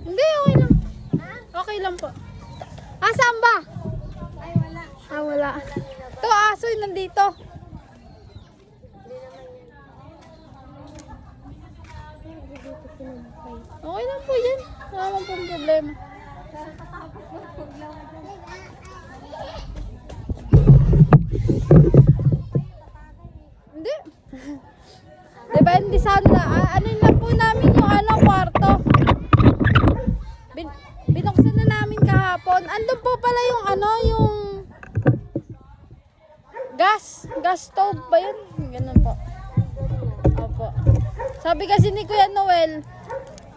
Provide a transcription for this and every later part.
Hindi, okay lang. Okay lang po. Saan ba? Ay, wala. Wala. Ito, aso yun nandito. Okay lang po yan. Wala naman pong problema. Hindi. Diba, hindi sana. Ano na po namin yung kwarto. Binuksan na namin kahapon. Andun po pala yung yung gas stove ba yun? Ganun po. Opo. Sabi kasi ni Kuya Noel,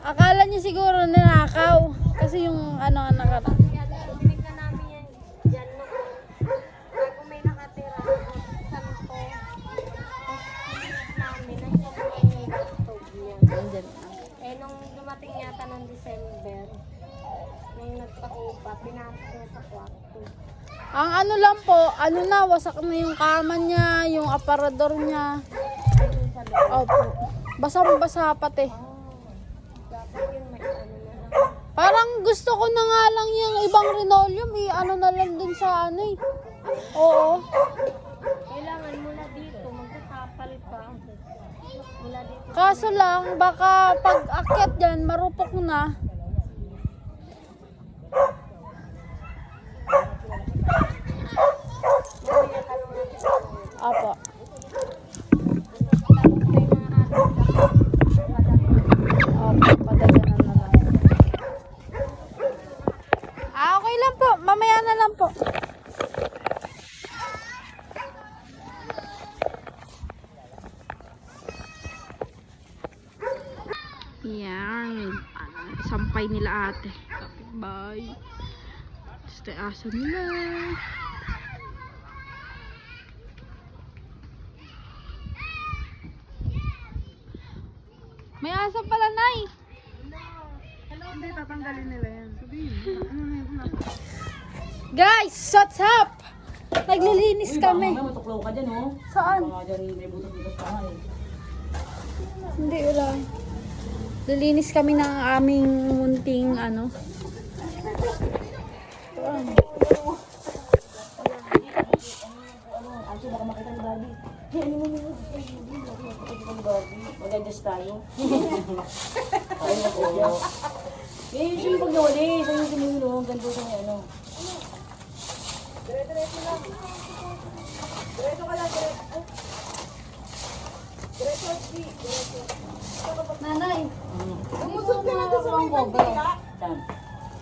akala niya siguro nanakaw. Kasi yung nakara. Binigyan namin yan dyan bago may nakatira. Sabi ko, namin ay yung stove niya. Andyan. Eh, nung dumating yata ng December, nung nagpa-upa, pinasok niya sa kwarto. Ang lang po, wasak na yung kama niya, yung aparador niya. Ay, dun sa loob. Opo. Basang-basa pati. Dapat yun may na lang. Parang gusto ko na nga lang yung ibang linoleum, na lang dun sa Oo. Kailangan mula dito, magtatapal pa. Mula dito. Kaso lang, baka pag akyat dyan, marupok na. Apo. Padaganan na lang. Okay lang po. Mamaya na lang po. Yan. Sampay nila ate. Bye. Stay aso nila. May aso pala, Nay. Hindi, tatanggalin nila yan. Sabihin, Guys, what's up? Naglilinis kami. Mamaya matuklaw ka dyan, oh. Saan? Mga dyan may butas-butas pa nga, eh. Hindi, wala. Lilinis kami ng aming munting Anso, baka makita ni Bobby. Mag-adjust tayo. Ay, mag-adjust. Eh, usually pag nawali, sa'yo sinulong, ganito sa may Dire-diretso lang. Diretso ka lang, diretso. Diretso, diretso. Nanay, Umusok ka na doon sa may bandila. Saan?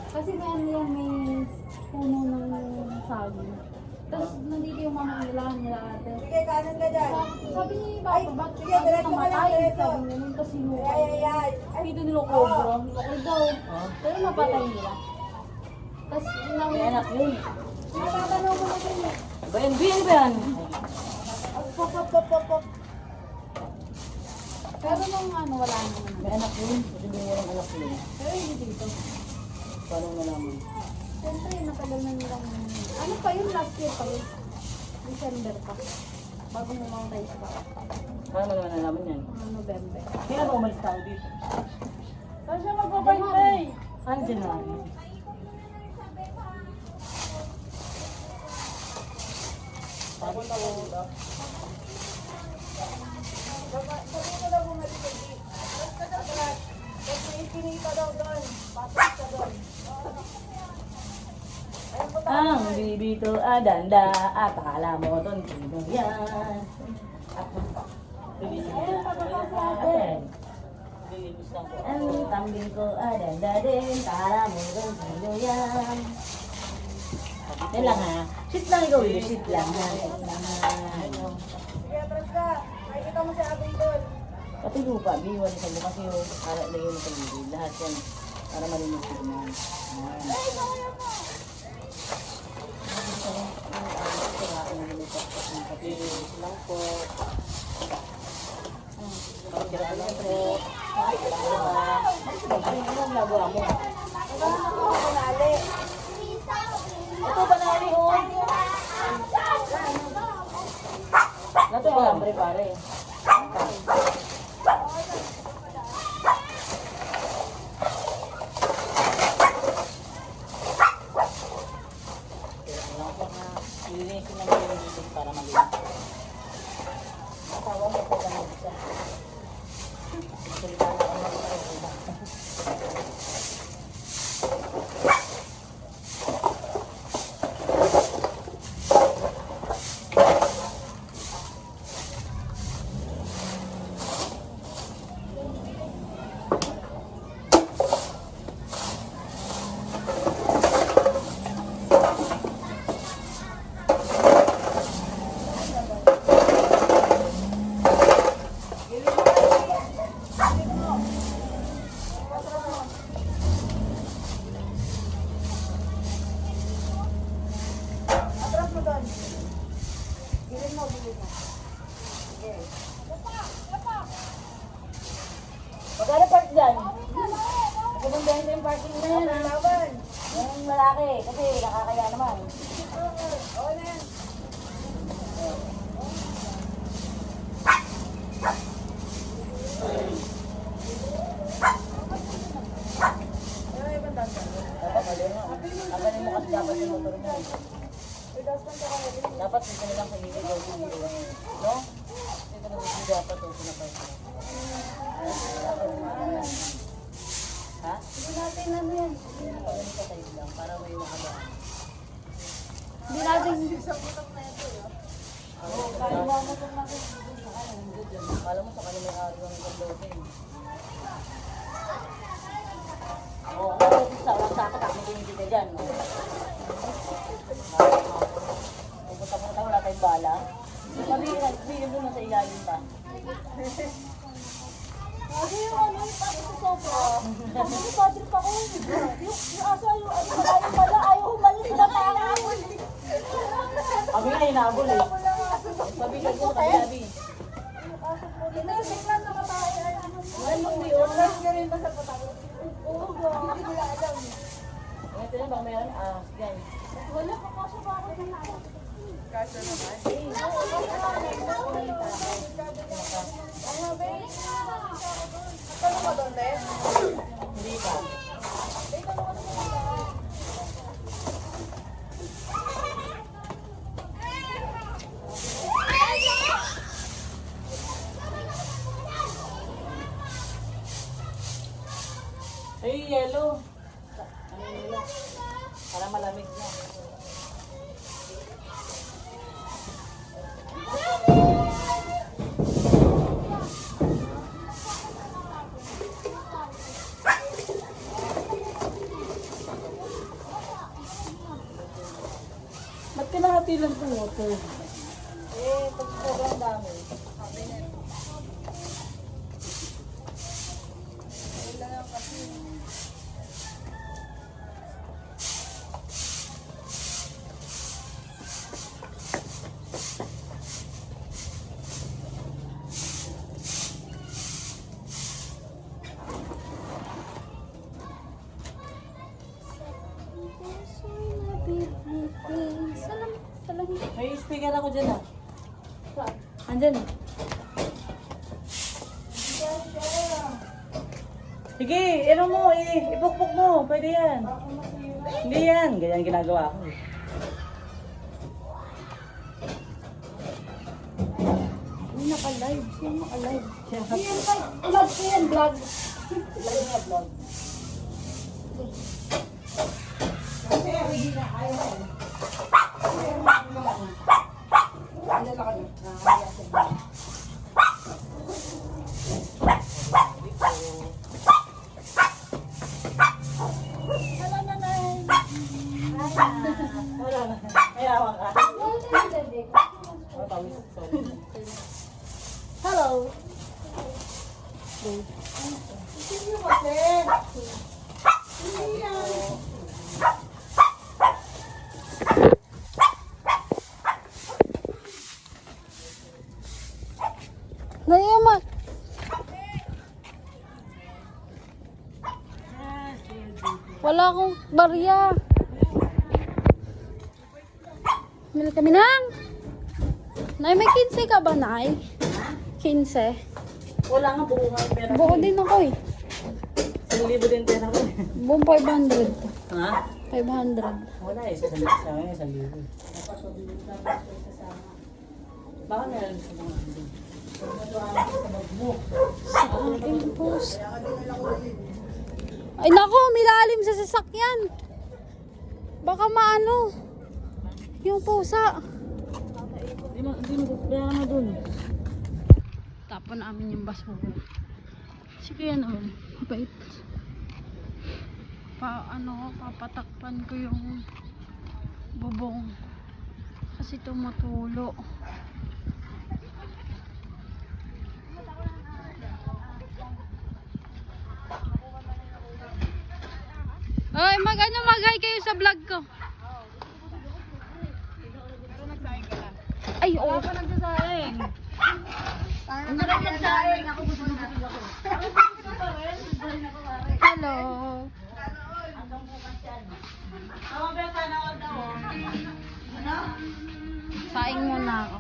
kasi may puno ng saging. Tapos nandito yung mga nila ate. Sige, kanan ka dyan. Sabi ni Papa, ba't sige, diretso ka lang, diretso. Sabi niya, nung kasi Ay. dito nila kobra. Okay daw. Pero napatay nila. Tapos May anak yun. natatanong ko na din eh. Ba yan, Bian, ba yan? Pop. Pero nung wala naman. May anak yun. Kasi binigyan ng anak yun. Pero hindi dito. Paano nalaman? Siyempre, matagal na nilang... Ano pa yun? Last year pa yun. December pa. Bago mumamatay sa baka. Paano naman nalaman yan? November. Kaya ba umalis tayo dito? Saan siya magpapaypay? Andiyan na. Pagod na ako dito. Sabi ko na bumalik ko dito. Kasi ikinita daw doon. Pasok ka doon. Ang bibito adanda at akala mo tontino yan. Ang kambing ko adanda din, akala mo tontino yan. Yan lang ha. Sit lang ikaw yun, sit lang ha. Sige, atras ka. Makikita mo si Abing doon. Pati lupa, biwan sa bukas yung para lagyan mo sa bibig. Lahat yan. Para marinig ko naman. Lang po. Pagkiraan po. Ano ang nagawa mo? Banali. Ito banali oh. Ito yung alambre pare. Magkano park dyan? Magkano yung parking na yan, ha? Yung malaki, kasi nakakaya naman. Oo na yan. Dapat mali mo. Abanin mo kasi dapat yung motor mo. Dapat dito na lang sa gilid o dito. No? Dito na dito dapat o pinapay. Ha? Hindi natin ano yan. Pagaling ka tayo lang para may makabaan. Hindi natin. Kala mo sa kanila may araw ng gagawin. Oo, sa walang sakit ako hindi ka dyan. Pupunta-punta wala tayong bala. Sabihin mo na sa ilalim pa. Kasi yung ano, yung tapos sa sofa. Kasi yung padre pa ko. Yung aso ayaw, ayaw pala, ayaw humalis na tao. Kami na inabol eh. Sabi ka ko kami sabi. Nasa na matay. Ano mo yun? Nasa rin ba sa patawag? Oo, hindi nila alam. Ito na bang meron? Yan. Wala, papasok pa ako na. Hindi pa. Ay, yellow. Ano nila? Para malamig na. Ba't kinahati lang itong water? Eh, pag sobrang dami. May speaker ako dyan ah. Andyan eh. Sige, ano mo, ipukpok mo. Pwede yan. Hindi yan. Ganyan ginagawa ko eh. Naka-live. Siya naka-live. Yan pa. Vlog ko yan, vlog. Lagi nga vlog. Wala na. May awang ka. Hello. Nayama. Wala akong barya. Mil kami nang. Nay, may 15 ka ba, Nay? 15. Wala nga, buo nga yung pera. Buo din ako eh. 1,000 din pera ko. Buong 500. Ha? 500. Wala eh, sa akin 1,000. Baka meron sa mga hindi. Sa aking pusa. Ay nako, milalim sa sasakyan. Baka maano. Yung pusa. Hindi mo kaya na dun. Tapon namin yung basura. Sige yan oh. Mabait. Papatakpan ko yung bubong. Kasi tumutulo. Ay, mag-hi kayo sa vlog ko. Ay, oo. Wala pa nagsasaing. Ano na nagsasaing? Ako gusto na ako. Hello. Saing muna ako.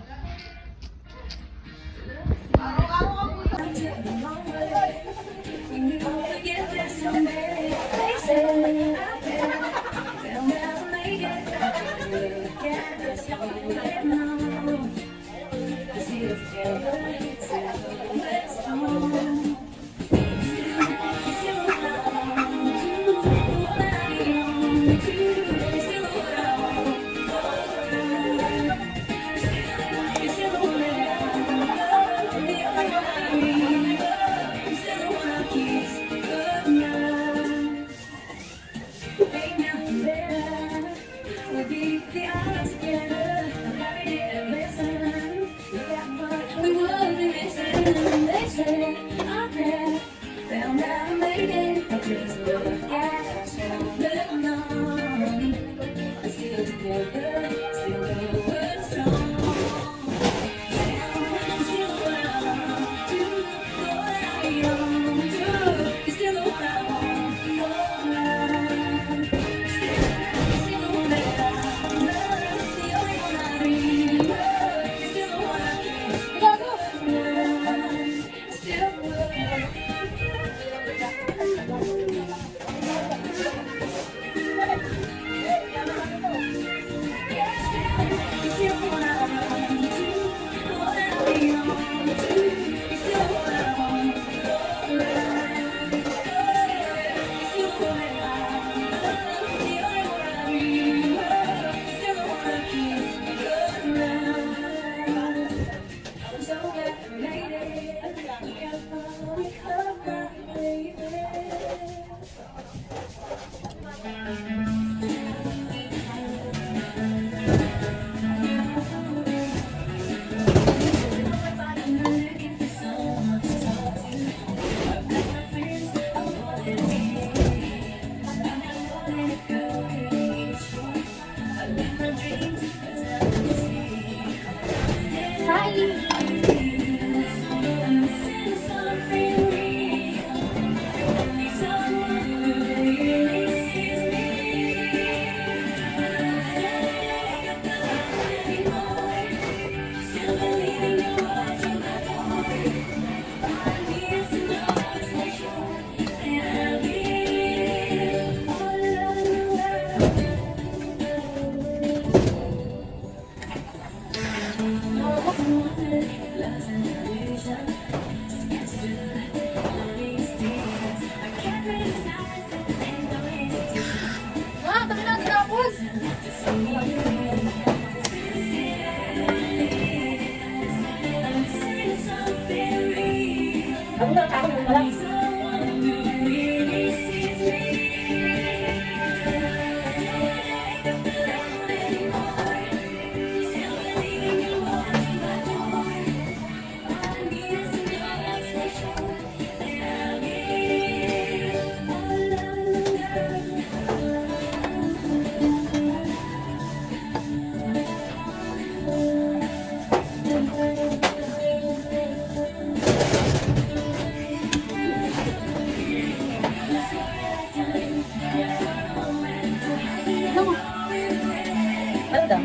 Ano daw?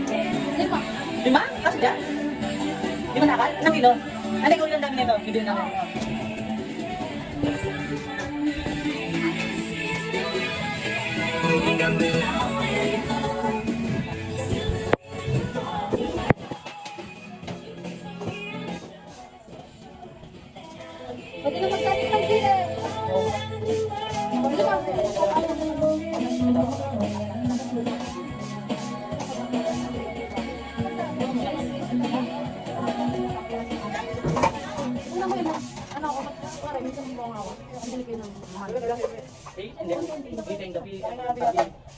5. 5? Kasi dyan? 5 na akal? Anong kilo? Ano yung ulang dami nito? Bibili na ako. Pwede na magkati ng sila. Hindi. Dito yung gabi.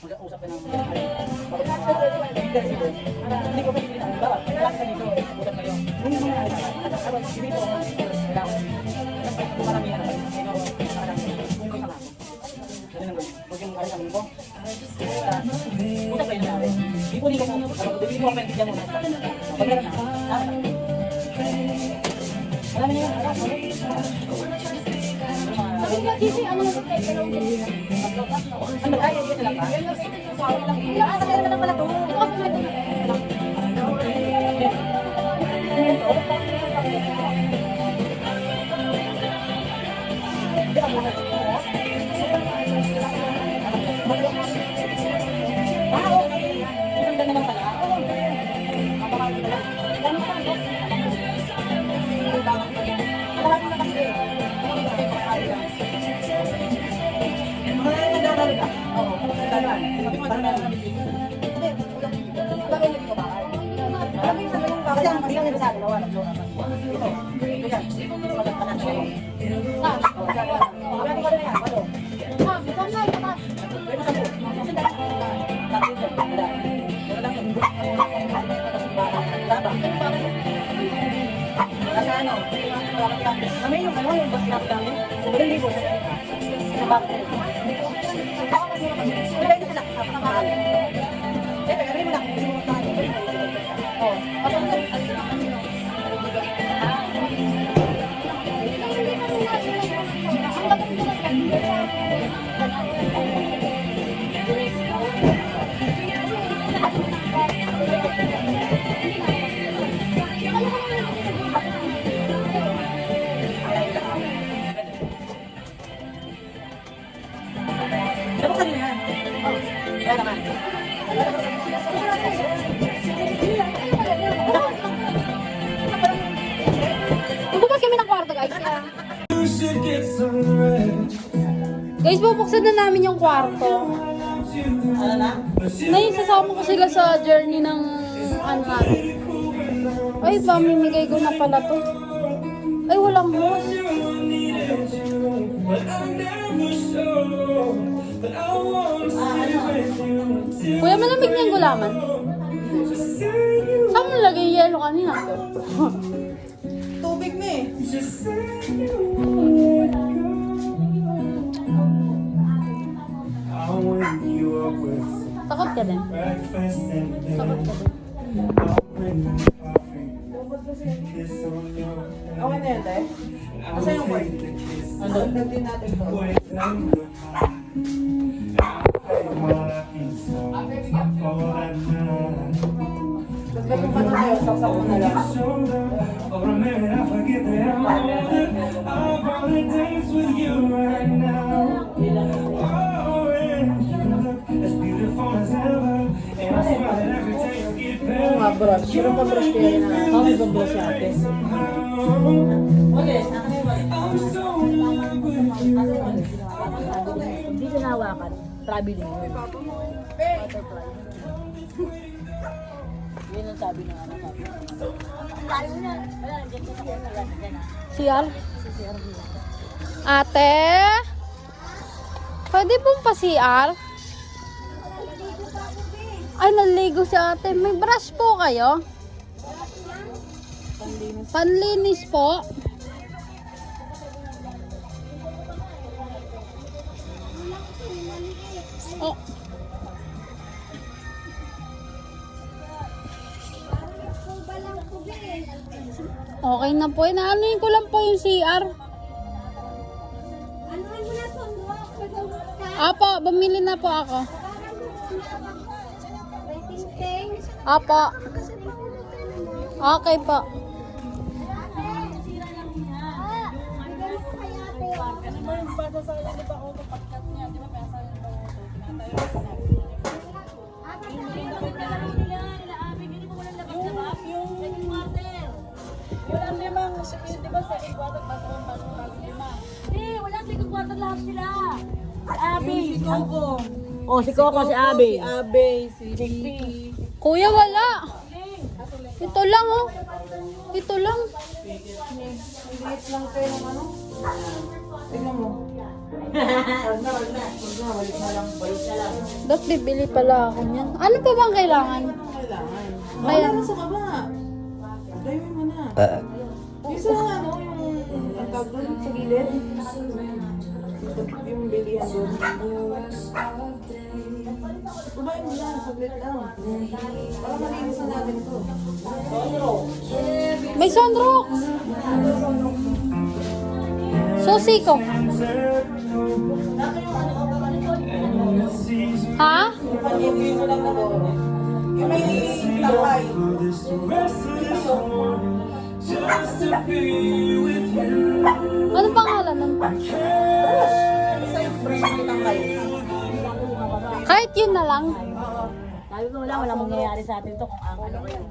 Mag-usap ka ng hindi ko pwede dito. Bawa, relax ka dito. Usap kayo. Hindi mo na dito. Kailangan. Marami yan. Kung may sama. Ganun lang. Huwag yung ko. Punta pa yun namin. Ipuli ko muna. Hindi mo maintindihan muna. Pag meron na. Marami na yun. Sabi nga, Gigi, ano na tayo? Dalawang Gigi. Ano? Ay, yun na lang ba? Ilang asa meron na pala to? Ito kasi may Isang ganda naman pala. Kami yung ano, yung bus namin namin. Sobrang libo sa bakit. Wala yung sila sa pangalan. Eh, pero mo lang kasi mo tayo. Oh, dapat sabi na yan. Oh, kaya naman. Bukas kami ng kwarto, guys. Guys, bubuksan na namin yung kwarto. Ano na? Sasama ko sila sa journey ng ano natin. Ay, pamimigay ko na pala to. Ay, walang hose. Kuya, malamig niya yung gulaman. Saan mo nalagay yung yelo kanina? tubig na eh. Takot ka din. Takot ka din. Okay na yun, te? Asa yung boy? Ano? Nagdin natin to. Lagay ko pa na tayo, saksak ko na lang. Mga brush. Meron pa brush kaya na. Kami ba brush si ate? Okay, naka na yung Hindi ko nahawakan. Traveling. Butterfly. Yun ang sabi ng ano sabi. CR? Ate? Pwede pong pa-CR? Ay, naligo si ate. May brush po kayo? Panlinis po. Oh. Okay na po. Inaanuin ko lang po yung CR. Apo, bumili na po ako. Apo. Okay po. Walang limang, di ba sa ikwatat, mas lima? Hindi, wala tigong kwarto lahat sila. Abi. Si Coco. Oh, si Coco, si Abi. Si Abe, si Vicky. Kuya, wala. Ito lang oh. Ito lang. Liit lang kayo ng ano? Tignan mo. Wag na, balik na lang. Dapat bibili pala ako niyan. Ano pa bang kailangan? Kailangan. Kaya- Wala na sa baba. Dayuin mo na. Yung sa ano, ang tawag doon sa gilid. Yung bilihan doon. Kumain mo yan, saglit lang. Para malinis na natin ito. May sunrock! Susi ko. Ha? Pag-ibig mo lang na doon. Yung may takay. Ano pangalan nun? Isa yung fresh may takay. Kahit yun na lang. Sabi ko walang mangyayari sa atin to kung ang ano kayo.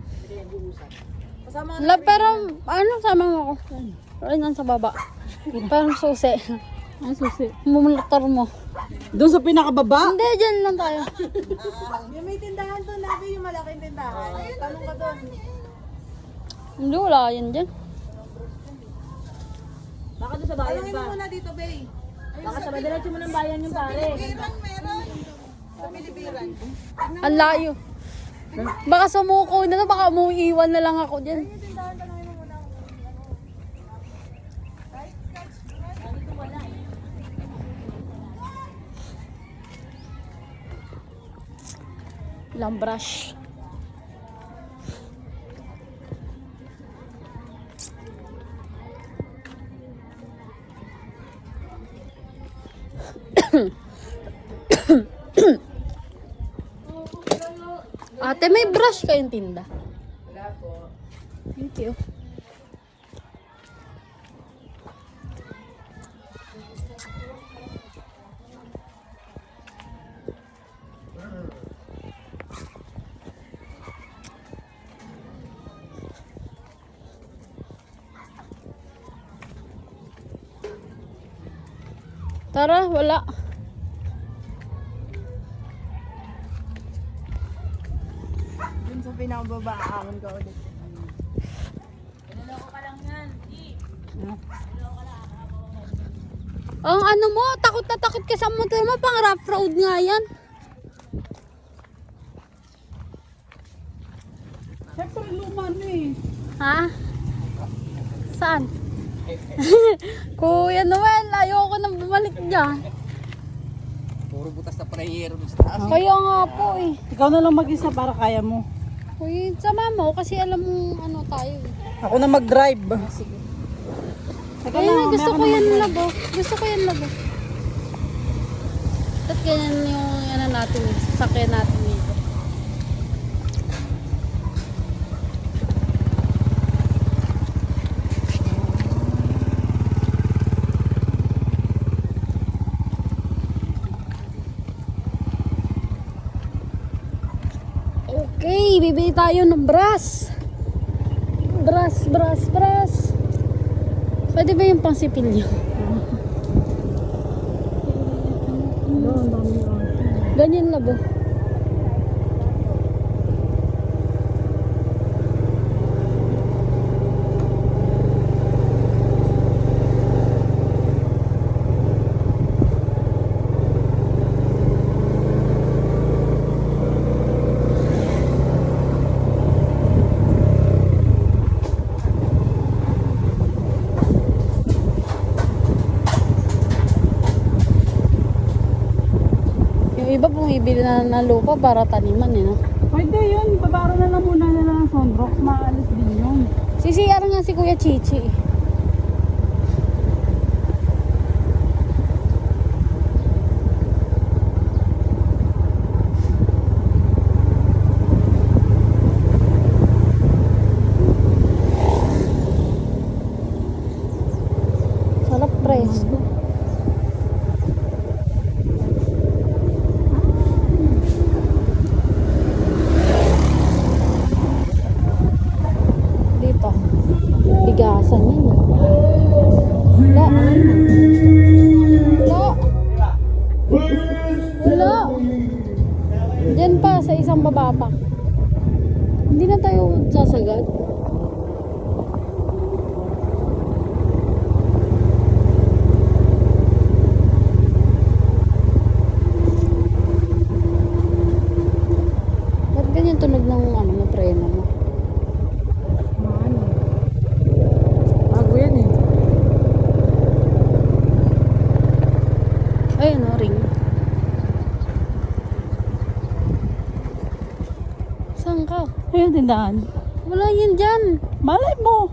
Kasama Pero, ano, sama mo ako. Ay, nasa baba. Parang susi. Ang susi. Mumulator mo. doon sa pinakababa? Hindi, dyan lang tayo. Yung may tindahan doon, Nabi, yung malaking tindahan. Tanong ka doon. Hindi, wala yan dyan. Baka doon sa bayan Tanongin pa. mo muna dito, Bay. Baka sa diretso mo ng bayan yung pare. Meron. Sa Pilipiran. Ang layo. Baka sumuko na to, baka umuiwan na lang ako dyan. Ilang brush. Ate, may brush kayong tinda? Wala po. Thank you. Tara, wala. Dun sa pinakababa, aamon ka ulit. Ang ano mo, takot na takot ka sa motor mo, pang rough road nga yan. Siyempre, luma na eh. Ha? Saan? Kuya Noel, ayoko nang bumalik dyan. Puro butas na prayero sa taas. Kaya nga po eh. Ikaw na lang mag-isa para kaya mo. Uy, sama mo kasi alam mo ano tayo eh. Ako na mag-drive. Sige. Teka Ayun, lang, gusto meron ko na yan mag-drive. labo. Gusto ko yan labo. At ganyan yung ano natin, sasakyan natin dito. Okay, bibili tayo ng brass. Brass. Pwede ba yung pangsipilyo? Ganyan labo. Yung iba bumibili na ng lupa para taniman eh, no? Pwede yun. Babaro na lang muna nila ng sunrock. Maalis din yun. CCR nga si Kuya Chichi. Sarap presko. Dito. Bigasan yan. Wala. Wala. Diyan pa sa isang babapak. Hindi na tayo sasagad. Ba't ganyan tunog ng ano mo, preno mo? Ano? Bago yan eh. Ayun o, ring. Saan ka? Ayun, tindahan. Wala yan dyan. Malay mo.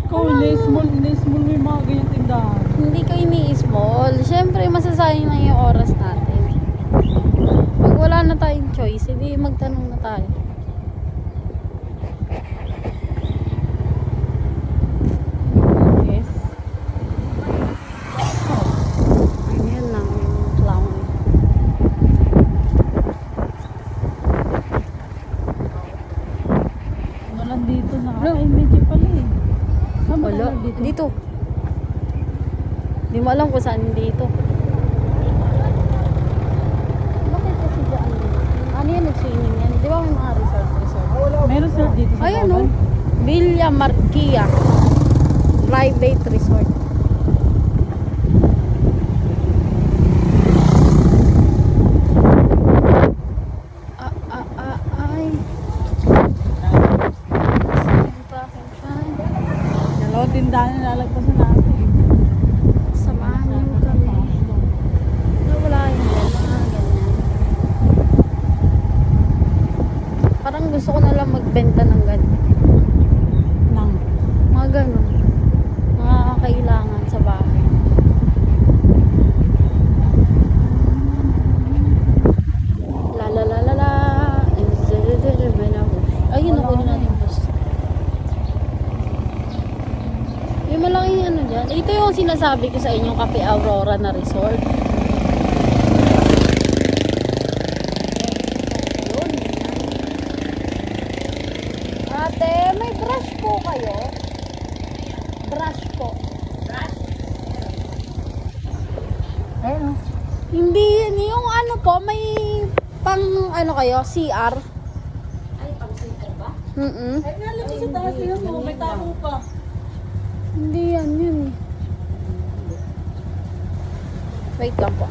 Ikaw, small mo yung mga ganyan tindahan. Hindi ka ini-small. Siyempre, masasayang na yung oras natin. Pag wala na tayong choice, hindi magtanong na tayo. Yes. Ayan lang yung clown. Walang dito na. Ay, medyo pala eh. Saan ba Wala. tayo dito? Dito. Hindi mo alam kung saan dito. Bakit kasi dyan? Ano yan? Nag-swimming yan. Di ba may mga resort? Meron sir dito sa Ayan o. Baban? Villa Marquia. Private resort. Ay. Dalawang tindahan na lalagpasan natin. Samahan niyo kami. Wala yung mga ganyan. Parang gusto ko na lang magbenta ng ganyan. Nang. Mga ganun. Mga kailangan sa bahay. La la la la la. Ayun ako na natin boss. Yung malaking ano dyan. Ito yung sinasabi ko sa inyo, Cafe Aurora na resort. Yun. Ate, may brush po kayo? Brush po. Ayun o. Hindi, yan. Yung ano po, may pang ano kayo, CR. Ay, pag-center ba? Mm-mm. Ay, nalagay sa taas yun mo. May tabo pa. Hindi yan yun eh. Wait lang po.